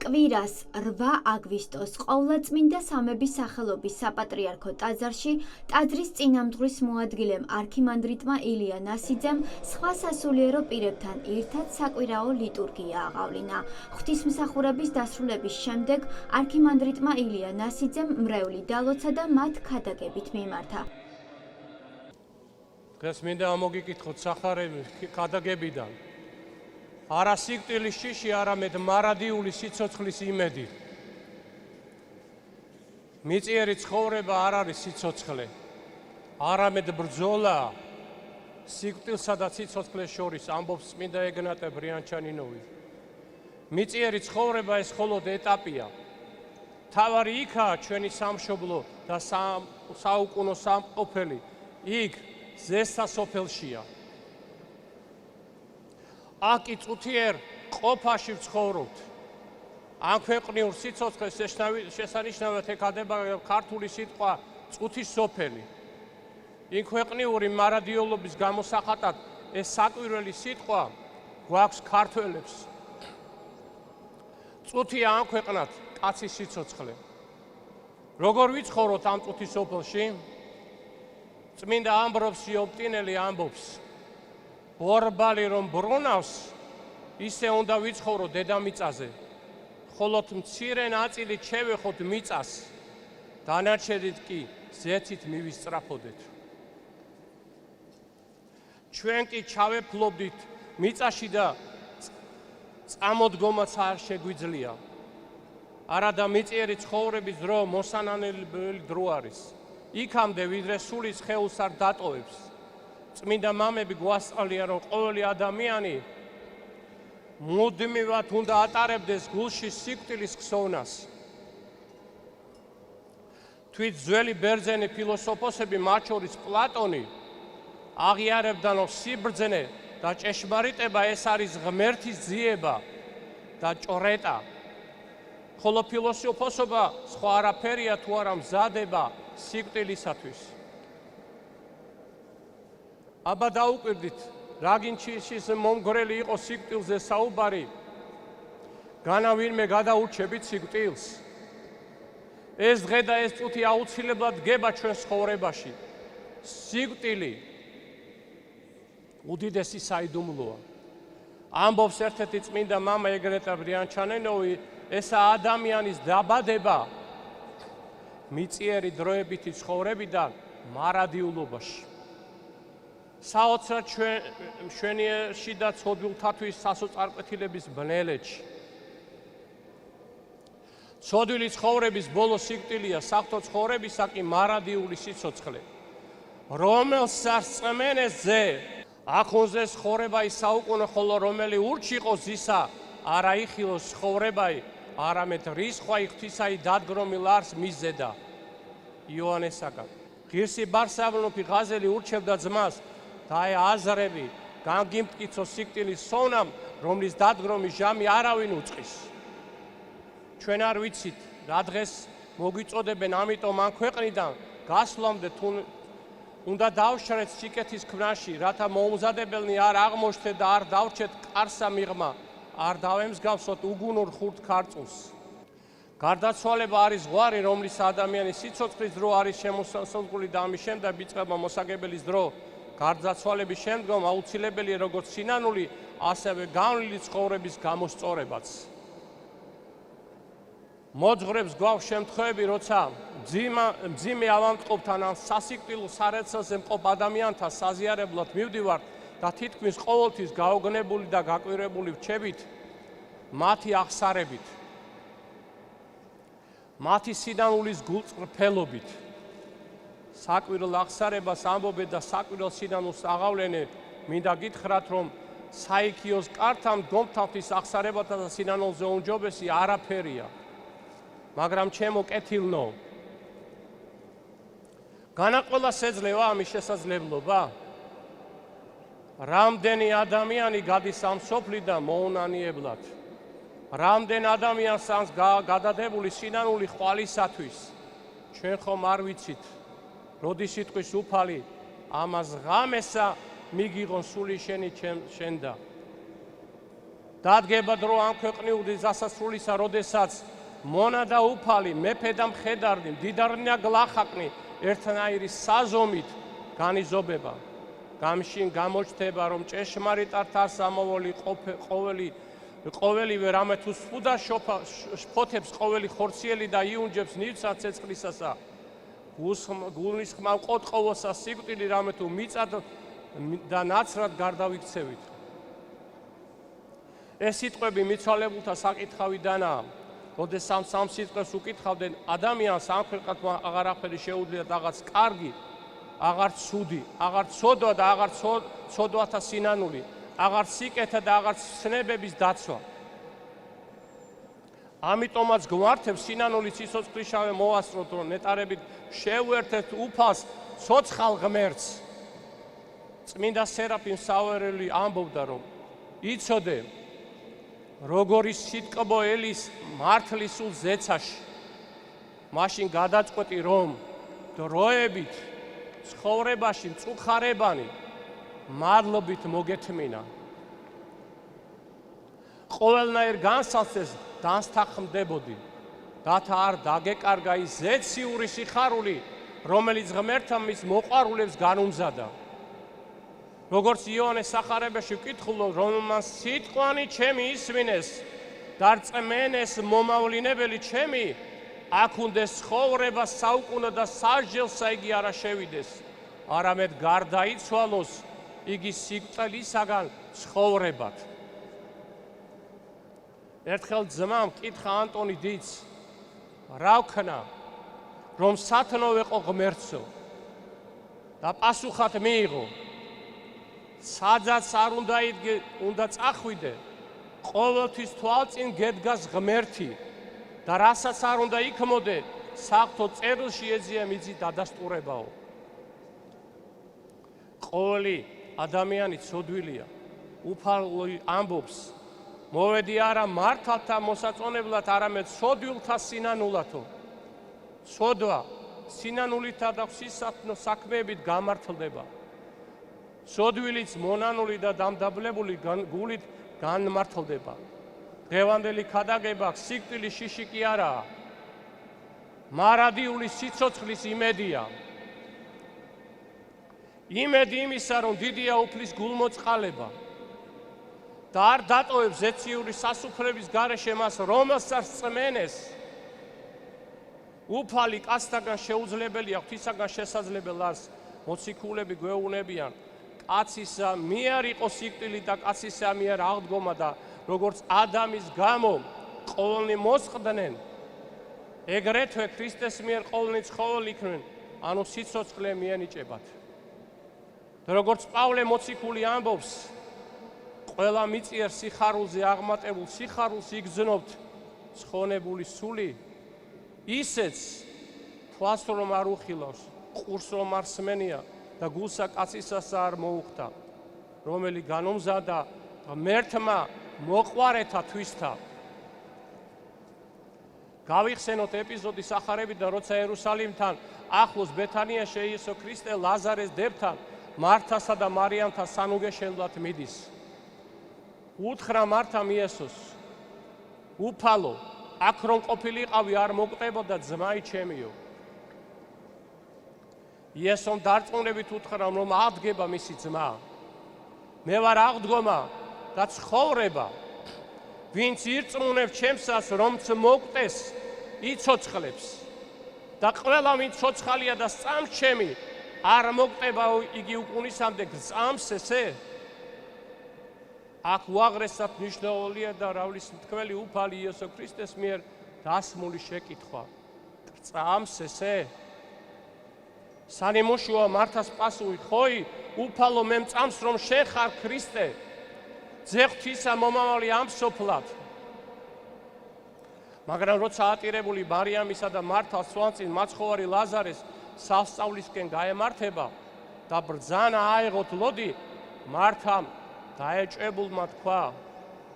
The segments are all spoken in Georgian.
კვირას 8 აგვისტოს ყოვლადწმინდა სამების სახელობის საპატრიარქო ტაძარში ტაძრის წინამძღვრის მოადგილემ არქიმანდრიტმა ილია ნასიძემ სხვა სასულიერო პირებთან ერთად საკვირაო ლიტურგია აღავლინა. ღვთისმსახურების დასრულების შემდეგ არქიმანდრიტმა ილია ნასიძემ მრევლი დალოცა და მათ ქადაგებით მიმართა. დღეს მინდა მოგიკითხოთ სახარები ქადაგებიდან. არა სიკვდილის შიში, არამედ მარადიული სიცოცხლის იმედი. მიწიერი ცხოვრება არ არის სიცოცხლე, არამედ ბრძოლა სიკვდილსა და სიცოცხლეს შორის, ამბობს წმინდა ეგნატე ბრიანჩანინოვი. მიწიერი ცხოვრება ეს მხოლოდ ეტაპია. მთავარი იქაა ჩვენი სამშობლო და საუკუნო სამყოფელი, იქ ზესთა სოფელშია. აკი წუთიერ ყოფაში ვცხოვრობთ. ამ ქვეყნიურ სიცოცხლეს შესანიშნავად ეკადება ქართული სიტყვა წუთის სოფელი. იმ ქვეყნიური მარადიოლობის გამოსახატად ეს საკვირველი სიტყვა გვაქვს ქართველებს. წუთია ამ ქვეყნად კაცის სიცოცხლე. როგორ ვიცხოვროთ ამ წუთის სოფელში? წმინდა ამბროსი ოპტინელი ამბობს, ბორბალი რომ ბრუნავს, ისე უნდა ვიცხოვრო დედამიწაზე, ხოლო მცირე ნაწილით შევეხოთ მიწას, დანარჩენით კი ზეთით მივისწრაფოდეთ. ჩვენ კი ჩავეფლობდით მიწაში და წამოდგომაც არ შეგვიძლია. არადა მიწიერი ცხოვრების დრო მოსანანებელი დრო არის. იქამდე ვიდრე სული სხეულს არ დატოვებს. წმინდა მამები გვასწავლიან, რომ ყოველი ადამიანი მუდმივად უნდა ატარებდეს გულში სიკვდილის ხსოვნას. თვით ძველი ბერძენი ფილოსოფოსები, მათ შორის პლატონი, აღიარებდა, რომ სიბრძნე და ჭეშმარიტება ეს არის ღმერთის ძიება და ჭრეტა. ხოლო ფილოსოფოსობა სხვა არაფერია თუ არა მზადება სიკვდილისათვის. აბა დაუკვირდით, რაგინჩის მომგვრელი იყო სიკვდილზე საუბარი, განა ვინმე გადაურჩებით სიკვდილს. ეს დღე და ეს წუთი აუცილებლად დგება ჩვენ ცხოვრებაში. სიკვდილი უდიდესი საიდუმლოა. ამბობს ერთ-ერთი წმინდა მამა ეგნატე ბრიანჩანინოვი, ესა ადამიანის დაბადება მიწიერი დროებითი ცხოვრებიდან მარადიულობაში. საოცრად მშვენიერში და ცოდვილთათვის სასოწარკვეთილების ბნელეთში. ცოდვილი ცხოვრების ბოლო სიკვდილია, საღვთო ცხოვრებისა კი მარადიული სიცოცხლე. რომელსაც წმენესზე ახონზე ცხოვრებაი საუკუნო, ხოლო რომელი ურჩი იყოს ისა, არა იხილოს ცხოვრებაი, არამედ რისხვაი ღვთისაი დადგრომილ არს მიზედა. იოანესაგან. ღირსი ბარსაბნოფი ღაზელი ურჩევდა ძმას, დაე აზრები, განგიმტკიცო სიკვდილის სოვნამ, რომლის დადგრომის ჟამი არავინ უწყის. ჩვენ არ ვიცით, რა დღეს მოგვიწოდებენ, ამიტომ ამ ქვეყნიდან გასვლამდე უნდა დავშრეთ სიკეთის ქმნაში, რათა მოუმზადებელნი არ აღმოჩნდეთ და არ დავრჩეთ კარსა მიღმა, არ დავემსგავსოთ უგუნურ ხურთ ქარწულს. გარდაცვალება არის ზღვარი, რომლის ადამიანის სიცოცხლის დრო არის შემოსაზღვრული და ამის შემდეგ იწყება მოსაგებელის დრო. გარდაცვალების შემდგომ აუცილებელია როგორც სინანული, ასევე განვლილი ცხოვრების გამოსწორებაც. მოძღვრებს გვაქვს შემთხვევები, როცა მძიმე ავადმყოფთან ან სასიკვდილო სარეცელზე მყოფ ადამიანთა საზიარებლად მივდივართ და თითქმის ყოველთვის გაოგნებული და გაკვირვებული ვჩებით მათი აღსარებით, მათი სინანულის გულწრფელობით. საკვირველ აღსარებას ამბობენ და საკვირველ სინანულს აღავლენენ. მინდა გითხრათ, რომ საიქიოს კართან მდგომთავის აღსარებათა და სინანულზე უმჯობესი არაფერია. მაგრამ ჩემო კეთილნო, განაყოლას ეძლევა ამის შესაძლებლობა? რამდენი ადამიანი გადის ამ სოფლიდან მოუნანიებლად? რამდენ ადამიანს აქვს გადადებული სინანული ხვალისათვის? ჩვენ ხომ არ ვიცით? როდის სიტყვის უფალი ამას ღამესა მიგიღონ სული შენი შენდა. დადგება დრო ამ ქვეყნიურის დასასრულისა, როდესაც მონა და უფალი, მეფე და მხედარდი, მდიდარნი და გლახაკნი ერთნაირი საზომით განიზობება. გამშინ გამოჩნდება, რომ ჭეშმარიტ არც ამოვოლი ყოველივე რამე თუ სფუდა შფოთებს ყოველი ხორციელი და იუნჯებს ნივსა ცეცხლისასა. გულის ხმავ ყოტყოვოსა სიკვდილი რამე თუ მიწად და ნაცრად გარდავიქცევით. ეს სიტყვები მიცვალებულთა საკითხავიდანაა. როდესაც სამ სიტყვებს უკითხავდნენ, ადამიანს ამ ქვეყნად აღარ აღფერი შეუძლია რაღაც კარგი, აღარ ცუდი, აღარ ცოდვა და აღარ ცოდვათა სინანული, აღარ სიკეთე და აღარ ცნებების დაცვა. ამიტომაც გვართებს სინანული სიცოცხლისშავე მოვასწროთ, რომ ნეტარებით შევუერთეთ უფალს ცოცხალ ღმერთს. წმინდა სერაფიმ საველელი ამბობდა, რომ იცოდე როგორი სიტყბო ელის მართლის სულ ზეცაში. მაშინ გადაწყვეტი, რომ დროებით ცხოვრებაში მწუხარებანი მადლობით მოგეთმინა. ყოველნაირ განსაცდელს დასთანხმდებოდი, რათა არ დაგეკარგა ის ზეციური სიხარული, რომელიც ღმერთთან მის მოყვარულებს განუმზადა. როგორც იოანეს სახარებაში ვკითხულობ, რომ მას სიტყვანი ჩემი ისმინეს და რწმენეს მომავლინებელი ჩემი, აქ უნდეს ცხოვრება საუკუნო და სასჯელსა იგი არა შევიდეს, არამედ გარდაიცვალოს იგი სიკვდილისაგან ცხოვრებად. ერთხელ ძმამ კითხა ანტონი დიც, რა ვქნა, რომ სათნო ვეყო ღმერთსო, და პასუხად მიიღო, სადაც არ უნდა წახვიდე, ყოველთვის თვალწინ გედგას ღმერთი და რასაც არ უნდა იქმოდე, საღვთო წერილში ეძია მიწის დადასტურებაო. ყოველი ადამიანი ცოდვილია, უფალი ამბობს, მოვედი არა მართალთა მოსაწონებლად, არამედ ცოდვილთა სინანულათო. ცოდვა სინანულითა და ღვთისმსახურების საქმეებით გამართლდება. ცოდვილიც მონანული და დამდაბლებული გულით განმართლდება. დღევანდელი ქადაგება სიკვდილის შიში კი არაა, მარადიული სიცოცხლის იმედია. იმედი იმისა, რომ დიდია უფლის გულმოწყალება და არ დატოვებს ზეციური სასუფლების გარეშე მას, რომელსაც წმენეს. უფალი კაცთაგან შეუძლებელია, ღვთისაგან შესაძლებელს მოციქულები გვეუბნებიან, კაცისა მიერ იყო სიკვდილი და კაცისა მიერ აღდგომა და როგორც ადამის გამო ყოველნი მოსყდნენ, ეგრეთვე ქრისტეს მიერ ყოველნი ცხოველი იქნენ, ანუ სიცოცხლე მიენიჭებათ. და როგორც პავლე მოციქული ამბობს, ყველა მიწიერ სიხარულზე აღმატებულ სიხარულს იგრძნობთ ცხონებული სული, ისეც თვალს რომ არ უხილავს, ყურს რომ არ სმენია და გულსა კაცისას არ მოუხდა, რომელი განუმზადა ღმერთმა მოყვარეთა თვისთა. გავიხსენოთ ეპიზოდი სახარებიდან, როცა იერუსალიმთან ახლოს ბეთანიაში იესო ქრისტე ლაზარეს დებთან, მართასა და მარიამთან სანუგეშებლად მიდის. უთხრა მართამ იესოს, უფალო, აქ რომ ყოფილიყავი არ მოგყებოდა ძმაი ჩემიო. იესომ დარწმუნებით უთხრა, რომ აღდგება მისი ძმა. მე ვარ აღდგომა და ცხოვრება. ვინც ირწმუნებს ჩემსას, რომც მოგყდეს, იცოცხლებს. და ყველა ვინც ცოცხალია და სწამს ჩემი, არ მოგყდება იგი უკუნისამდე გწამს ესე. აქ უაღრესად მნიშვნელოვანია და რავლის მთქმელი უფალი იესო ქრისტეს მიერ დასმული შეკითხვა. გწამს ესე? სანიმუშოა მართას პასუხი, ხოი, უფალო, მე მწამს, რომ შენ ხარ ქრისტე, ძე ღვთისა მომავალი ამსოფლად. მაგრამ როცა ატირებული მარიამისა და მართას სვანწინ მაცხოვარი ლაზარეს სასწავლისკენ გაემართება და ბრძანა აეღოთ ლოდი, მართამ დაეჭვებულმა თქვა,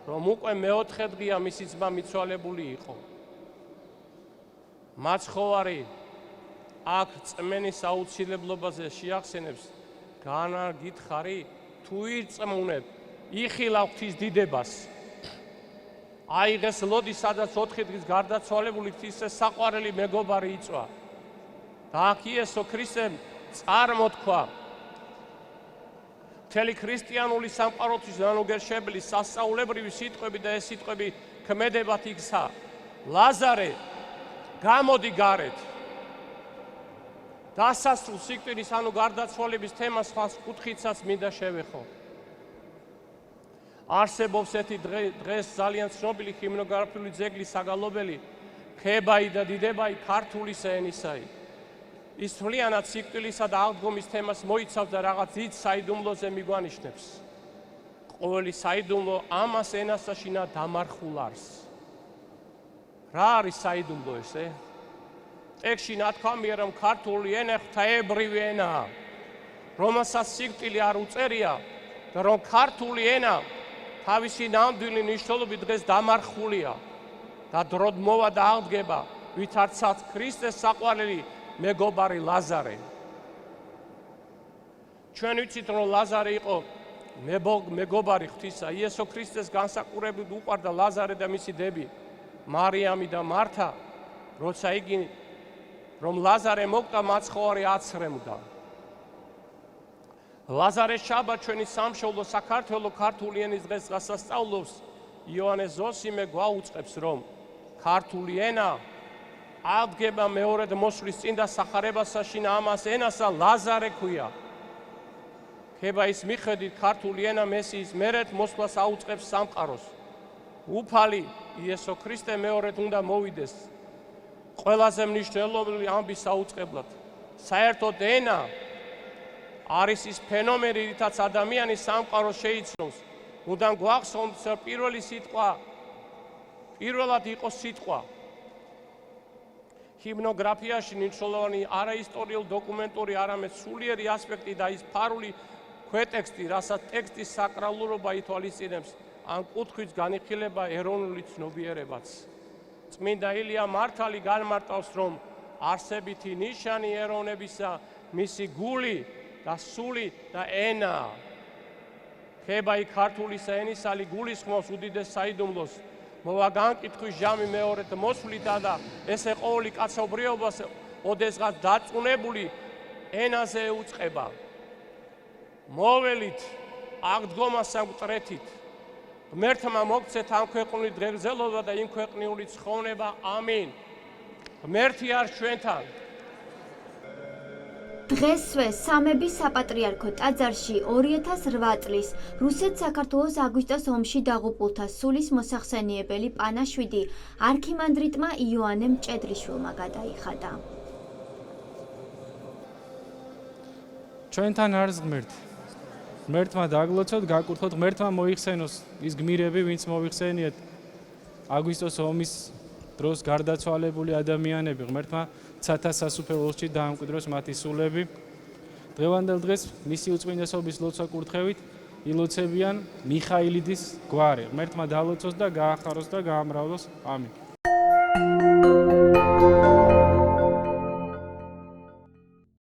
რომ უკვე მეოთხე დღეა მისი ძმა მიცვალებული იყო. მაცხოვარი აქ წმენის აუცილებლობაზე შეახსენებს განაგითხარი თუ ირწმუნებ იხილავ ღვთის დიდებას აიღეს ლოდი სადაც 4 დღის გარდაცვალებული ღვთის საყვარელი მეგობარი იწვა და აქ იესო ქრისტემ წარმოთქვა მთელი ქრისტიანული სამყაროთვის განუგერშებელი სასწაულებრივი სიტყვები და ეს სიტყვები ქმედებათ იქცა ლაზარე გამოდი გარეთ დასასრულ სიკვდილის ანუ გარდაცვალების თემას ხას კუთხიცაც მინდა შევეხო არსებობს ერთი დღეს ძალიან ცნობილი ჰიმნოგრაფიული ძეგლის საგალობელი ხებაი და დიდებაი ქართულის ენისაი ის სრულიანად სიკვდილისა და აღდგომის თემას მოიცავს და რაღაც დიდ საიდუმლოზე მიგვანიშნებს ყოველი საიდუმლო ამას ენასაშინა დამარხულარს რა არის საიდუმლო ესე ტექსტში ნათქვამია რომ ქართული ენა ღვთაებრივი ენაა რომელსაც სიკვდილი არ უწერია და რომ ქართული ენა თავისი ნამდვილი მნიშვნელობით დღეს დამარხულია და დროდ მოვა და აღდგება ვითარცაც ქრისტეს საყვარელი მეგობარი ლაზარე ჩვენ ვიცით რომ ლაზარე იყო მეგობარი ღვთისა იესო ქრისტეს განსაკუთრებით უყვარდა ლაზარე და მისი დები მარიამი და მართა როცა იგი რომ ლაზარე მოკლა მაცხოვარი აცრემდა ლაზარეს შაბათ ჩვენი სამშობლო საქართველოს ქართული ენის დღეს გასასწავლობს იოანე ზოსიმე გვაუწყებს რომ ქართული ენა აღდგება მეორედ მოსვლის წინ და სახარებასაშინა ამას ენასა ლაზარე ქვია ხებაის მიხედვით ქართული ენა მესიის მერეთ მოსვლას აუწყებს სამყაროს უფალი იესო ქრისტე მეორედ უნდა მოვიდეს ყველაზე მნიშვნელოვანი ამბის აუწყებლად საერთოდ ენა არის ის ფენომენი რითაც ადამიანი სამყაროს შეიცნობს უნდა გვახსოვდეს რომ პირველი სიტყვა პირველად იყო სიტყვა ჰიმნოგრაფიაში მნიშვნელოვანი არაისტორიული დოკუმენტური არამედ სულიერი ასპექტი და ის ფარული ქვეტექსტი რასაც ტექსტის საკრალურობა ითვალისწინებს ან კუთხის განიხილება ეროვნული ცნობიერებაც წმინდა ილია მართალი განმარტავს რომ არსებითი ნიშანი ეროვნებისა მისი გული და სული და ენა ხებაი ქართულის ენისალი გულისხმობს უდიდეს საიდუმლოს მოვა განკითხვის ჟამი მეორედ მოსვლითა და ესე ყოველი კაცობრიობას ოდესღაც დაწუნებული ენაზე უწყება მოველით აღდგომას სამკვდრეთით ღმერთმა მოგცეთ ამ ქვეყნული დღეგრძელობა და იმ ქვეყნიური ცხოვნება ამინ ღმერთი არ ჩვენთან დღესვე სამების საპატრიარქო ტაძარში 2008 წლის რუსეთ-საქართველოს აგვისტოს ომში დაღუპულთა სულის მოსახსენიებელი პანაშვიდი არქიმანდრიტმა იოანე მჭედრიშვილმა გადაიხადა. ჩვენთან არის ღმერთი. ღმერთმა დაგლოცოთ, გაკურთხოთ, ღმერთმა მოიხსენოს ის გმირები, ვინც მოიხსენიეთ აგვისტოს ომის დროს გარდაცვალებული ადამიანები, ღმერთმა ცათა სასუფეველში დაამკვიდროს მათი სულები. დღევანდელ დღეს მისი უწმინდესობის ლოცვა კურთხევით ილოცებიან მიხაილიდის გვარი. ღმერთმა დალოცოს და გაახაროს და გაამრავლოს. ამინ.